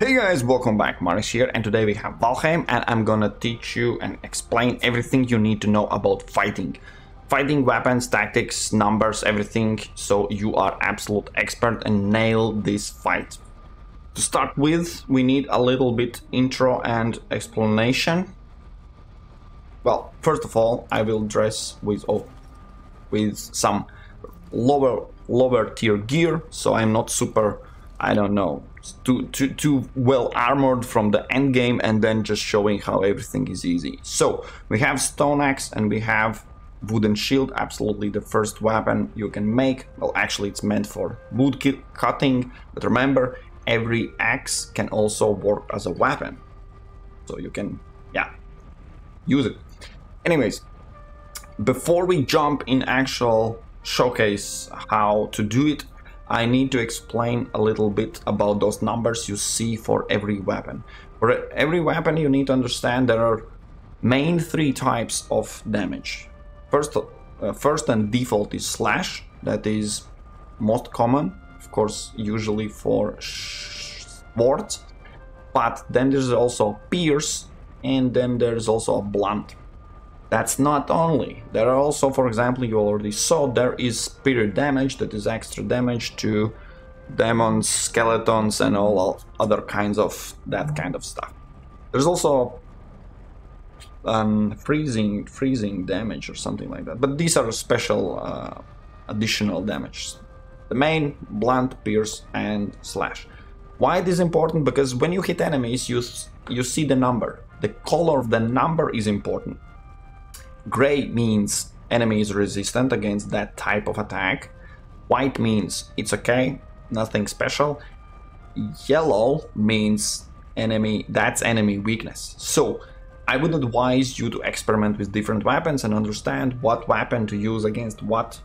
Hey guys, welcome back, Mace here, and today we have Valheim, and I'm gonna teach you and explain everything you need to know about fighting. Fighting, weapons, tactics, numbers, everything, so you are absolute expert and nail this fight. To start with, we need a little bit intro and explanation. Well, first of all, I will dress with some lower tier gear, so I'm not super, I don't know, too well armored from the end game, and then just showing how everything is easy. So we have stone axe and we have wooden shield, absolutely the first weapon you can make. Well, actually it's meant for wood cutting, but remember, every axe can also work as a weapon, so you can use it. Anyways, before we jump in actual showcase how to do it, I need to explain a little bit about those numbers you see for every weapon. For every weapon you need to understand there are main three types of damage. First and default is slash, that is most common, of course, usually for swords, but then there's also pierce, and then there's also a blunt. That's not only. There are also, for example, you already saw, there is spirit damage, that is extra damage to demons, skeletons, and all other kinds of that kind of stuff. There's also freezing damage or something like that, but these are special additional damage. The main, blunt, pierce, and slash. Why it is important? Because when you hit enemies, you see the number. The color of the number is important. Gray means enemy is resistant against that type of attack. White means it's okay, nothing special. Yellow means that's enemy weakness. So I would advise you to experiment with different weapons and understand what weapon to use against what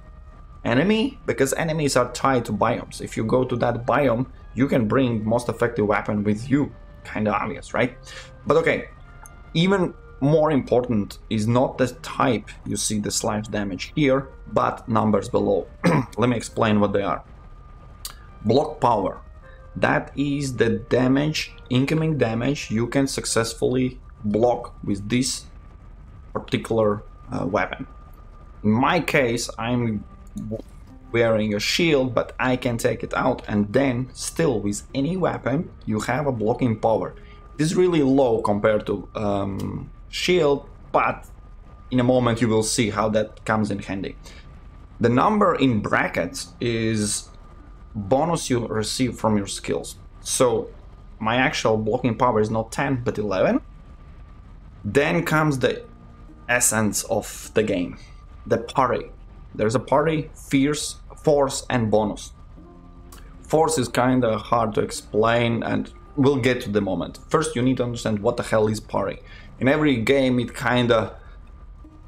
enemy, because enemies are tied to biomes. If you go to that biome, you can bring most effective weapon with you. Kinda obvious, right? But okay, even more important is not the type you see the slash damage here, but numbers below. Let me explain what they are. Block power, that is the damage, incoming damage you can successfully block with this particular weapon. In my case, I'm wearing a shield, but I can take it out, and then still with any weapon you have a blocking power. It is really low compared to shield, but in a moment you will see how that comes in handy. The number in brackets is bonus you receive from your skills. So my actual blocking power is not 10 but 11. Then comes the essence of the game, the parry. There's a parry, fierce, force, and bonus. Force is kind of hard to explain, and we'll get to the moment. First you need to understand what the hell is parry. In every game it kinda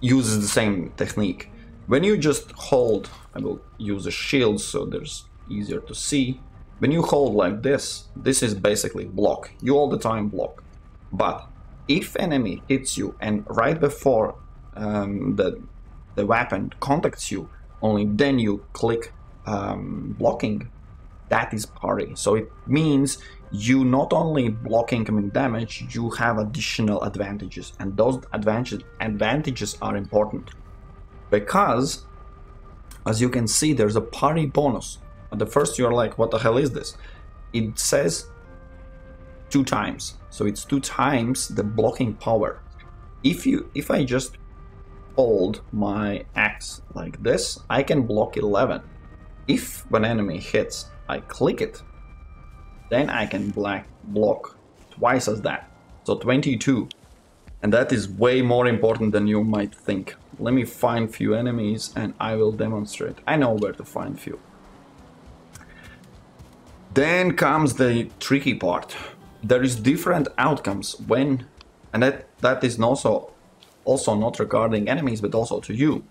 uses the same technique. When you just hold, I will use a shield so there's easier to see. When you hold like this is basically block. You all the time block. But if enemy hits you and right before the weapon contacts you, only then you click blocking, that is parry. So it means you not only block incoming damage, you have additional advantages, and those advantages are important because, as you can see, there's a parry bonus. At the first you're like, what the hell is this? It says 2 times, so it's 2 times the blocking power. If I just hold my axe like this, I can block 11. If when enemy hits I click it, then I can block twice as that, so 22, and that is way more important than you might think. Let me find few enemies and I will demonstrate. I know where to find few. Then comes the tricky part. There is different outcomes when, and that is also not regarding enemies but also to you.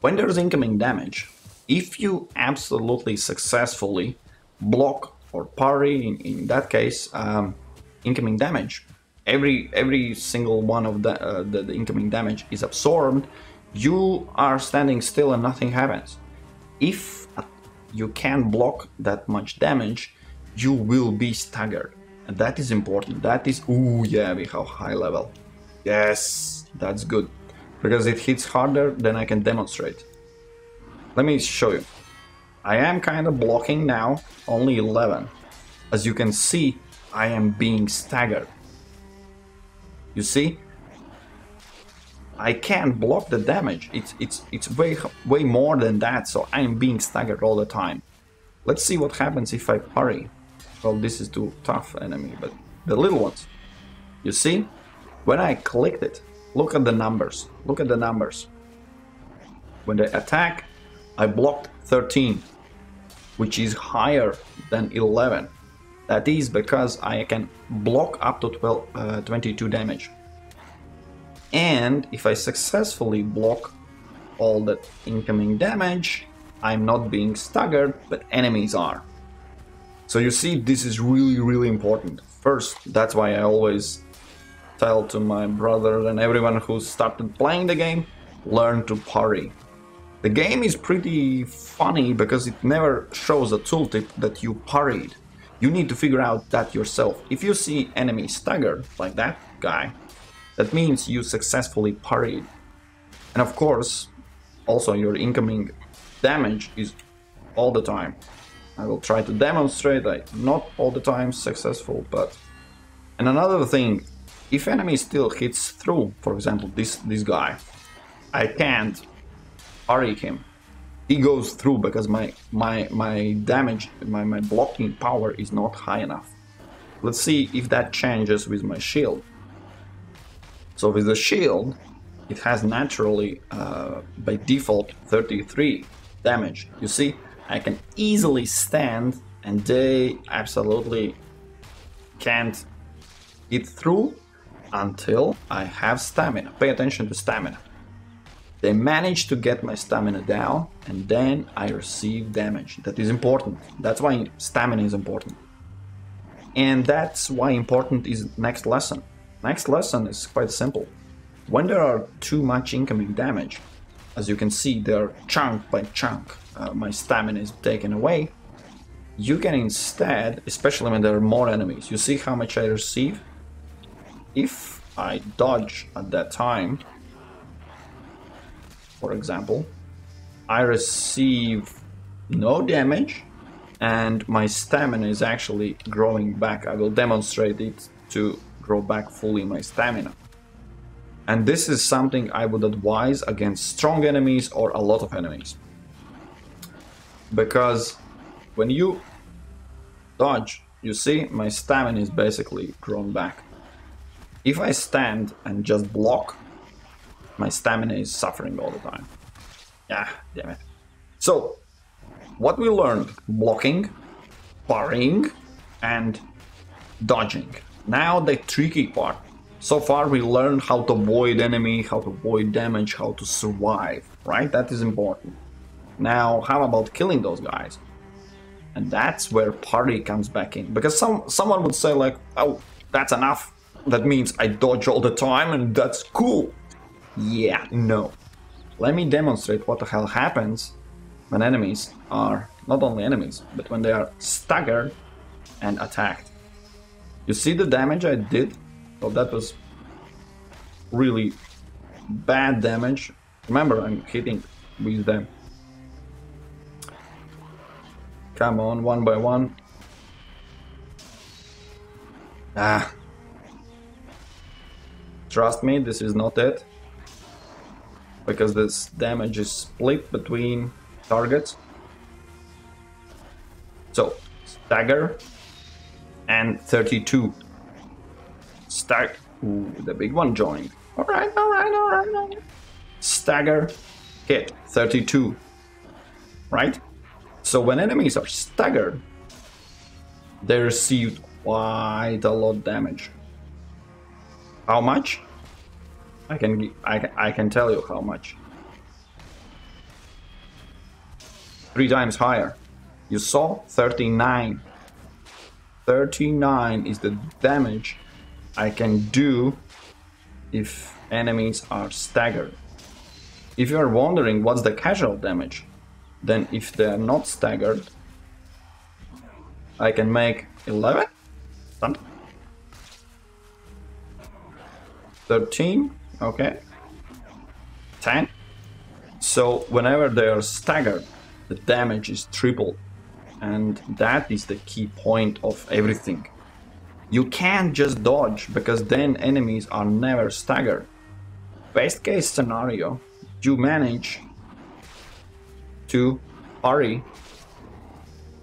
When there's incoming damage, if you absolutely successfully block or parry, in that case, incoming damage, every single one of the incoming damage is absorbed, you are standing still and nothing happens. If you can block that much damage, you will be staggered. And that is important. That is... Ooh, yeah, we have high level. Yes, that's good. Because it hits harder than I can demonstrate. Let me show you. I am kind of blocking now, only 11. As you can see, I am being staggered. You see? I can't block the damage. It's way more than that, so I am being staggered all the time. Let's see what happens if I parry. Well, this is too tough enemy, but the little ones. You see? When I clicked it, look at the numbers. Look at the numbers. When they attack, I blocked 13, which is higher than 11. That is because I can block up to 22 damage. And if I successfully block all that incoming damage, I'm not being staggered, but enemies are. So you see, this is really important. First, that's why I always tell to my brother and everyone who started playing the game, learn to parry. The game is pretty funny because it never shows a tooltip that you parried. You need to figure out that yourself. If you see enemy staggered, like that guy, that means you successfully parried. And of course, also your incoming damage is all the time. I will try to demonstrate, not all the time successful, but... And another thing, if enemy still hits through, for example, this guy, I can't parry him. He goes through because my damage, my blocking power is not high enough. Let's see if that changes with my shield. So with the shield, it has naturally, by default, 33 damage. You see, I can easily stand and they absolutely can't get through until I have stamina. Pay attention to stamina. They manage to get my stamina down and then I receive damage. That is important. That's why stamina is important. And that's why important is next lesson. Next lesson is quite simple. When there are too much incoming damage, as you can see, they're chunk by chunk, my stamina is taken away. You can instead, especially when there are more enemies, you see how much I receive? If I dodge at that time, for example, I receive no damage and my stamina is actually growing back. I will demonstrate it to grow back fully my stamina. And this is something I would advise against strong enemies or a lot of enemies. Because when you dodge, you see my stamina is basically grown back. If I stand and just block, my stamina is suffering all the time. Yeah, damn it. So, what we learned: blocking, parrying, and dodging. Now the tricky part. So far we learned how to avoid enemy, how to avoid damage, how to survive, right? That is important. Now, how about killing those guys? And that's where parry comes back in. Because someone would say like, oh, that's enough. That means I dodge all the time and that's cool. Yeah, no. Let me demonstrate what the hell happens when enemies are, not only enemies, but when they are staggered and attacked. You see the damage I did? Well, that was really bad damage. Remember, I'm hitting with them. Come on, one by one. Ah. Trust me, this is not it. Because this damage is split between targets. So, Stagger and 32. Ooh, the big one joined. Alright. Stagger, hit, 32. Right? So when enemies are staggered, they receive quite a lot of damage. How much? I can tell you how much. 3 times higher. You saw 39. 39 is the damage I can do if enemies are staggered. If you are wondering what's the casual damage, then if they are not staggered, I can make 11? 13, okay, 10. So whenever they are staggered, the damage is tripled, and that is the key point of everything. You can't just dodge, because then enemies are never staggered. Best case scenario, you manage to parry,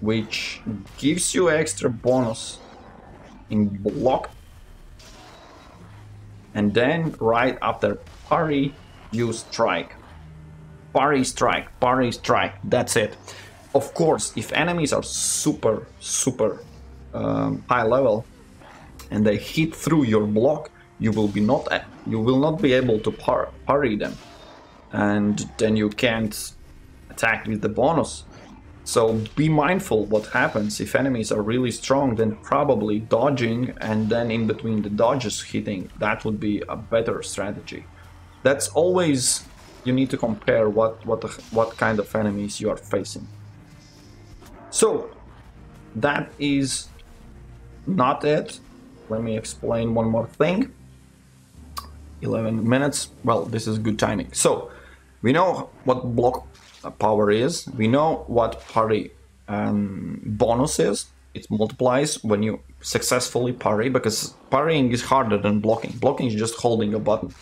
which gives you extra bonus in block, and then right after parry you strike. Parry, strike, parry, strike, that's it. Of course, if enemies are super high level and they hit through your block, you will not be able to parry them, and then you can't attack with the bonus. So be mindful what happens. If enemies are really strong, then probably dodging and then in between the dodges hitting, that would be a better strategy. That's always, you need to compare what kind of enemies you are facing. So that is not it. Let me explain one more thing. 11 minutes. Well, this is good timing. So we know what block power is. We know what parry bonus is. It multiplies when you successfully parry, because parrying is harder than blocking. Blocking is just holding a button.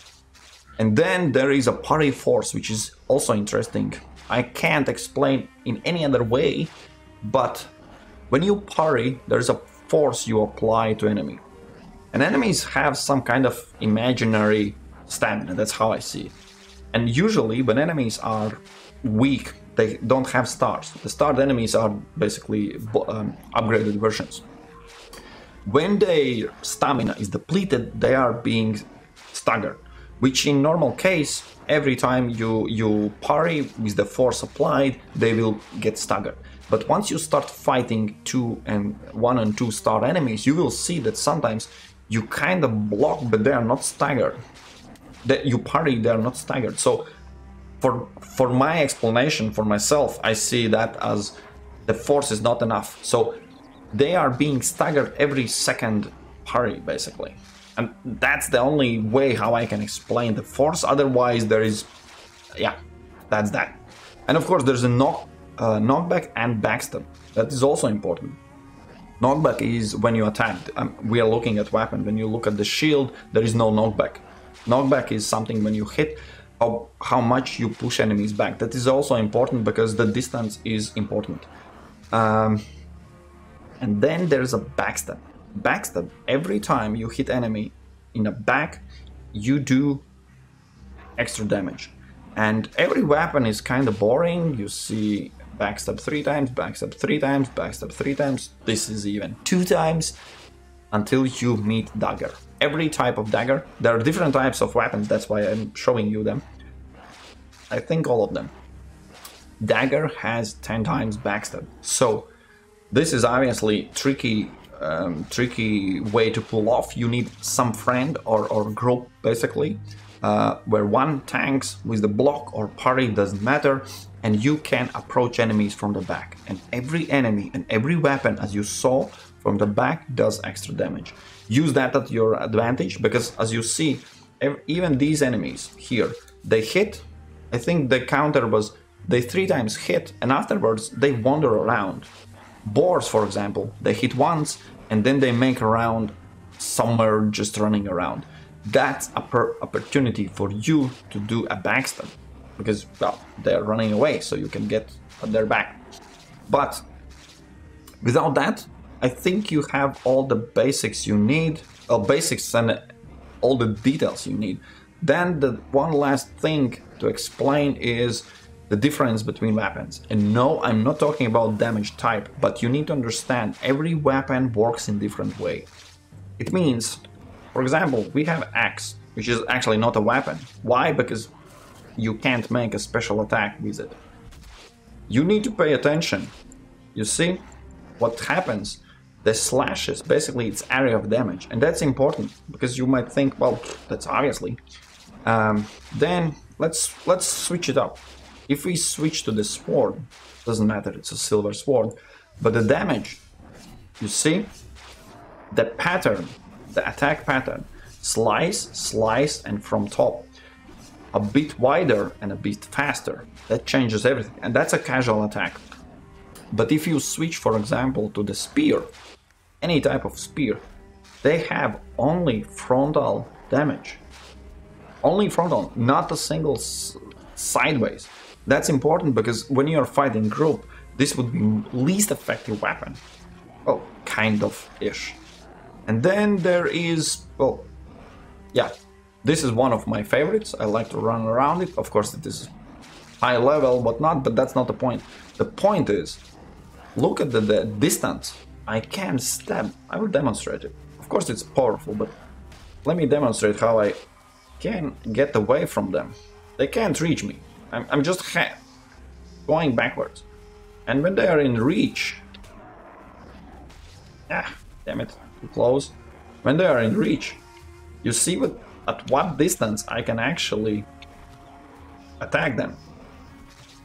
And then there is a parry force, which is also interesting. I can't explain in any other way, but when you parry, there's a force you apply to enemy. And enemies have some kind of imaginary stamina, that's how I see it. And usually when enemies are weak, they don't have stars. The starred enemies are basically upgraded versions. When their stamina is depleted, they are being staggered, which in normal case, every time you parry with the force applied, they will get staggered. But once you start fighting 1 and 2 star enemies, you will see that sometimes you kind of block, but they are not staggered. That you parry, they are not staggered. So for my explanation for myself, I see that as the force is not enough. So they are being staggered every second parry, basically. And that's the only way how I can explain the force. Otherwise, there is, yeah, that's that. And of course, there's a knockback and backstab. That is also important. Knockback is when you attack. We are looking at weapon. When you look at the shield, there is no knockback. Knockback is something when you hit, how much you push enemies back. That is also important because the distance is important. And then there's a backstab. Backstab, every time you hit enemy in the back, you do extra damage. And every weapon is kind of boring. You see backstab 3 times, backstab 3 times, backstab 3 times. This is even 2 times until you meet Dagger. Every type of dagger, there are different types of weapons, that's why I'm showing you them. I think all of them. Dagger has 10 times backstab. So this is obviously tricky way to pull off. You need some friend or group, basically, where one tanks with the block or parry, doesn't matter, and you can approach enemies from the back. And every enemy and every weapon, as you saw, from the back does extra damage. Use that at your advantage, because as you see, even these enemies here, they hit. I think the counter was they 3 times hit, and afterwards they wander around. Boars, for example, they hit once and then they make a round somewhere just running around. That's an opportunity for you to do a backstab, because, well, they're running away, so you can get at their back. But without that, I think you have all the basics you need, basics and all the details you need. Then the one last thing to explain is the difference between weapons. And no, I'm not talking about damage type, but you need to understand every weapon works in different way. It means, for example, we have axe, which is actually not a weapon. Why? Because you can't make a special attack with it. You need to pay attention. You see what happens? The slashes, basically it's area of damage, and that's important because you might think, well, that's obviously. Then let's switch it up. If we switch to the sword, doesn't matter, it's a silver sword, but the damage, you see, the pattern, the attack pattern. Slice, slice, and from top. A bit wider and a bit faster. That changes everything, and that's a casual attack. But if you switch, for example, to the spear, any type of spear, they have only frontal damage. Only frontal, not a single sideways. That's important because when you're fighting group, this would be least effective weapon. Well, kind of ish. And then there is, well, yeah, this is one of my favorites. I like to run around it. Of course, it is high level, whatnot, but that's not the point. The point is, look at the distance. I can stab. I will demonstrate it. Of course, it's powerful, but let me demonstrate how I can get away from them. They can't reach me. I'm just going backwards. And when they are in reach... Ah, damn it, too close. When they are in reach, you see at what distance I can actually attack them.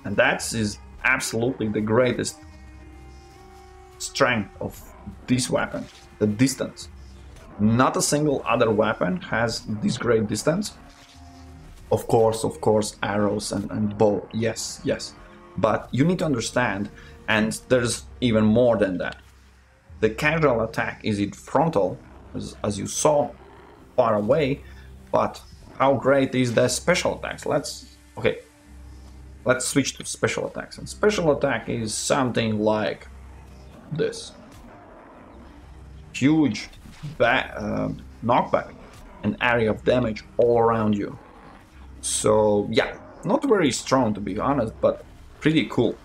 And that is absolutely the greatest strength of this weapon, the distance. Not a single other weapon has this great distance. Of course, arrows and bow, yes. But you need to understand, and there's even more than that. The casual attack is in frontal, as you saw, far away, but how great is the special attacks? Let's switch to special attacks. And special attack is something like this. Huge knockback, an area of damage all around you. So yeah, not very strong to be honest, but pretty cool.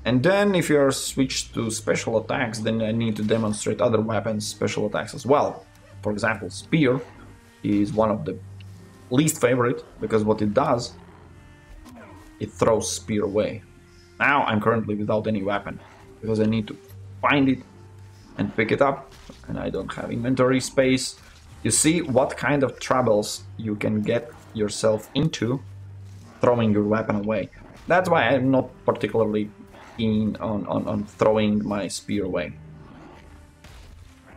And then if you're switched to special attacks, then I need to demonstrate other weapons special attacks as well. For example, spear is one of the least favorite, because what it does, it throws spear away. Now I'm currently without any weapon, because I need to find it and pick it up, and I don't have inventory space. You see what kind of troubles you can get yourself into throwing your weapon away. That's why I'm not particularly keen on throwing my spear away.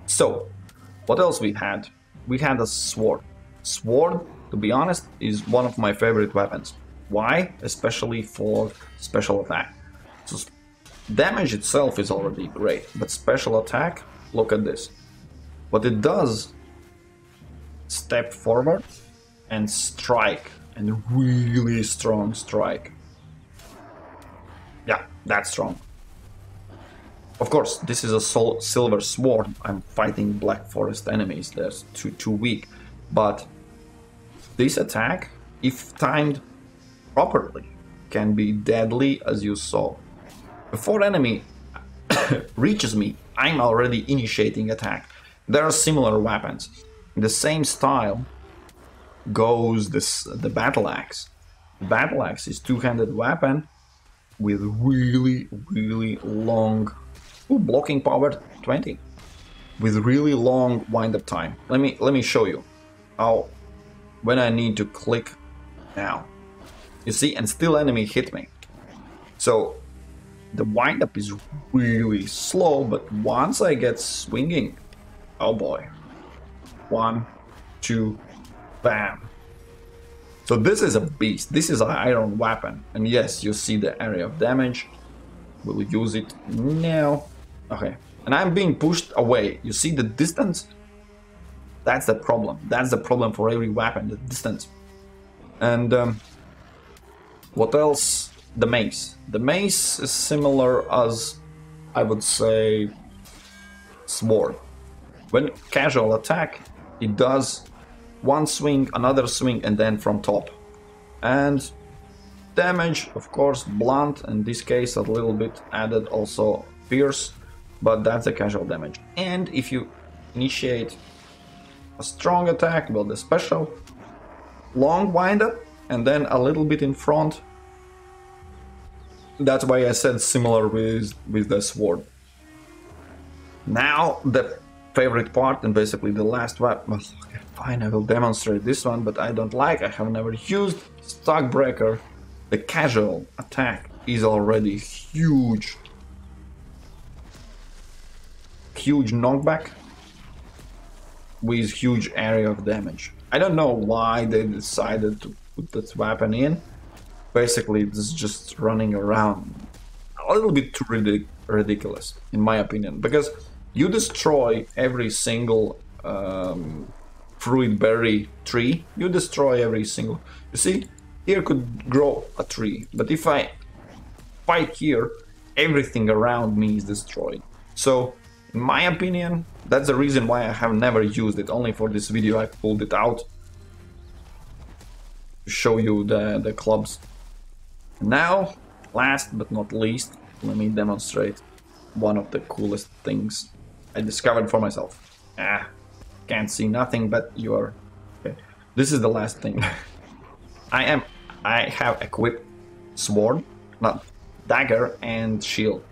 So, what else we had? We had a sword. Sword, to be honest, is one of my favorite weapons. Why? Especially for special attack. So, damage itself is already great, but special attack, look at this. What it does, step forward and strike, and really strong strike. Yeah, that's strong. Of course, this is a silver sword. I'm fighting Black Forest enemies. They're too weak. But this attack, if timed properly, can be deadly, as you saw. Before enemy reaches me, I'm already initiating attack. There are similar weapons. In the same style goes the Battleaxe. The Battleaxe is two-handed weapon with really long blocking power 20, with really long wind-up time. Let me show you how, when I need to click now, you see, and still enemy hit me. So the wind-up is really slow, but once I get swinging, oh boy, 1, 2, bam. So this is a beast. This is an iron weapon, and yes, you see the area of damage. We'll use it now. Okay, and I'm being pushed away. You see the distance? That's the problem. That's the problem for every weapon, the distance. And what else? The mace. The mace is similar as, I would say, sword. When casual attack, it does one swing, another swing, and then from top. And damage, of course, blunt, in this case a little bit added also pierce, but that's the casual damage. And if you initiate a strong attack, well, the special, long wind up, and then a little bit in front. That's why I said similar with the sword. Now the favorite part, and basically the last weapon. Okay, fine, I will demonstrate this one, but I don't like, I have never used Stagbreaker. The casual attack is already huge. Huge knockback. with huge area of damage. I don't know why they decided to put that weapon in. Basically, it's just running around. A little bit too ridiculous, in my opinion, because you destroy every single fruit berry tree. You destroy every single... You see, here could grow a tree, but if I fight here, everything around me is destroyed. So, in my opinion, that's the reason why I have never used it. Only for this video I pulled it out to show you the clubs. Now, last but not least, let me demonstrate one of the coolest things I discovered for myself. Can't see nothing, but you are... Okay. This is the last thing. I have equipped sword, not dagger, and shield.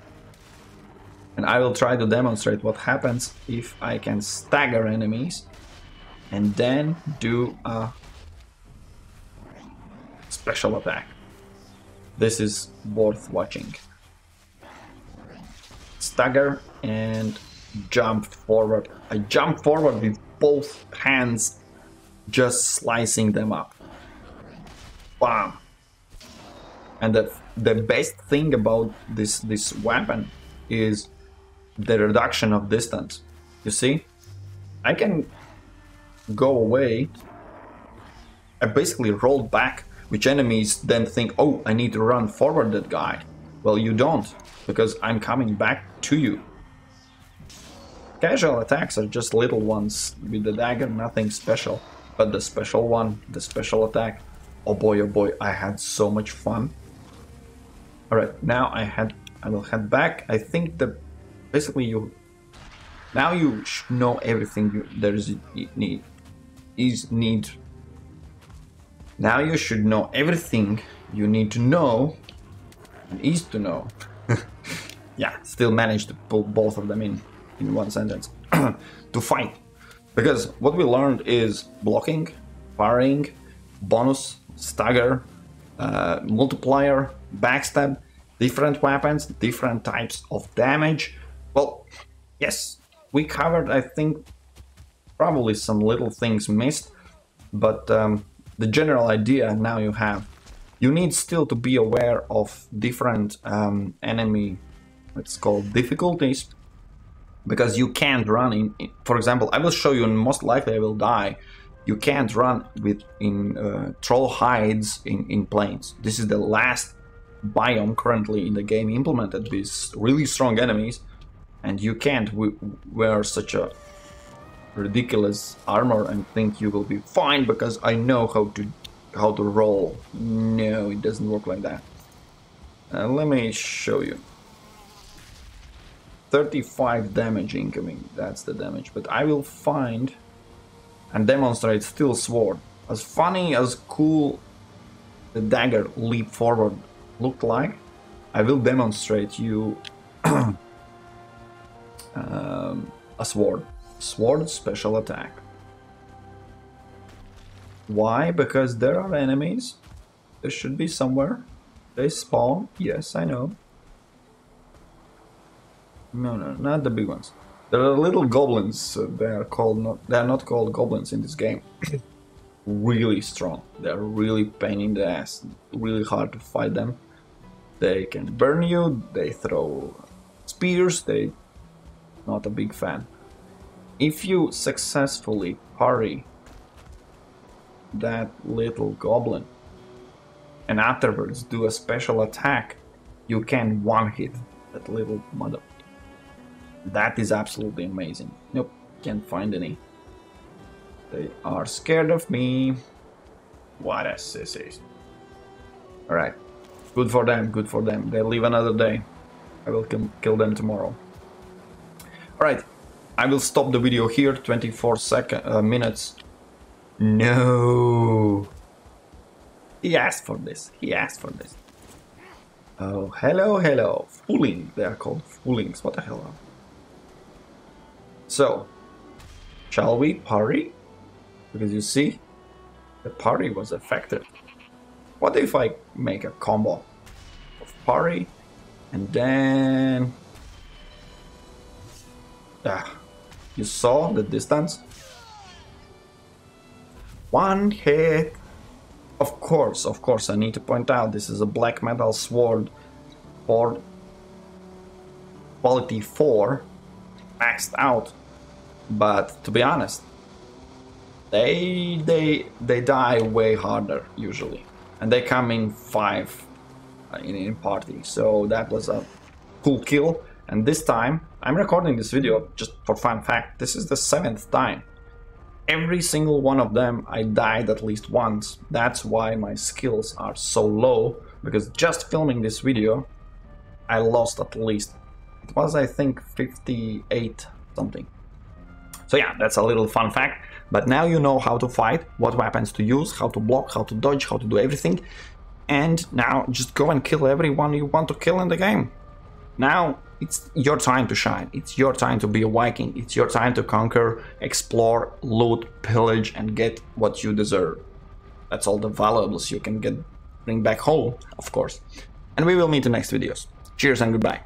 And I will try to demonstrate what happens if I can stagger enemies and then do a special attack. This is worth watching. Stagger and jump forward. I jump forward with both hands, just slicing them up. Bam! And the best thing about this weapon is the reduction of distance. You see, I can go away. I basically roll back, which enemies then think, oh, I need to run forward that guy. Well, you don't, because I'm coming back to you. Casual attacks are just little ones with the dagger, nothing special. But the special one, the special attack, oh boy, I had so much fun. Alright, now I will head back. I think that basically now you should know everything there is need. Now you should know everything you need to know and is to know. Yeah, still managed to pull both of them in one sentence. To fight. Because what we learned is blocking, parrying, bonus, stagger, multiplier, backstab, different weapons, different types of damage. Well, yes, we covered, I think, probably some little things missed, but the general idea now you have. You need still to be aware of different enemy, let's call difficulties, because you can't run in, for example, I will show you, and most likely I will die. You can't run in troll hides in plains. This is the last biome currently in the game implemented with really strong enemies, and you can't wear such a ridiculous armor and think you will be fine because I know how to roll. No, it doesn't work like that. Let me show you. 35 damage incoming, that's the damage, but I will find and demonstrate steel sword. As funny, as cool the dagger leap forward looked like, I will demonstrate you a sword. Sword special attack. Why? Because there are enemies. There should be somewhere. They spawn. Yes, I know. No, not the big ones. There are little goblins. They are not called goblins in this game. Really strong. They are really pain in the ass. Really hard to fight them. They can burn you. They throw spears. They not a big fan. If you successfully parry that little goblin and afterwards do a special attack, you can one-hit that little mother. That is absolutely amazing. Nope, can't find any. They are scared of me. What a sissies. Alright, good for them, good for them. They live another day. I will kill them tomorrow. Alright, I will stop the video here, 24 minutes. No! He asked for this, he asked for this. Oh, hello. Fooling, they are called foolings, what the hell? So, shall we parry? Because you see, the parry was effective. What if I make a combo of parry and then... You saw the distance? One hit. Of course, I need to point out this is a black metal sword for quality 4, maxed out. But to be honest, they die way harder usually, and they come in 5 in party. So that was a cool kill. And this time, I'm recording this video just for fun fact. This is the 7th time. Every single one of them I died at least once. That's why my skills are so low, because just filming this video I lost at least, it was I think 58 something. So yeah, that's a little fun fact. But now you know how to fight, what weapons to use, how to block, how to dodge, how to do everything. And now just go and kill everyone you want to kill in the game. Now it's your time to shine. It's your time to be a Viking. It's your time to conquer, explore, loot, pillage, and get what you deserve. That's all the valuables you can bring back home, of course. And we will meet in the next videos. Cheers and goodbye.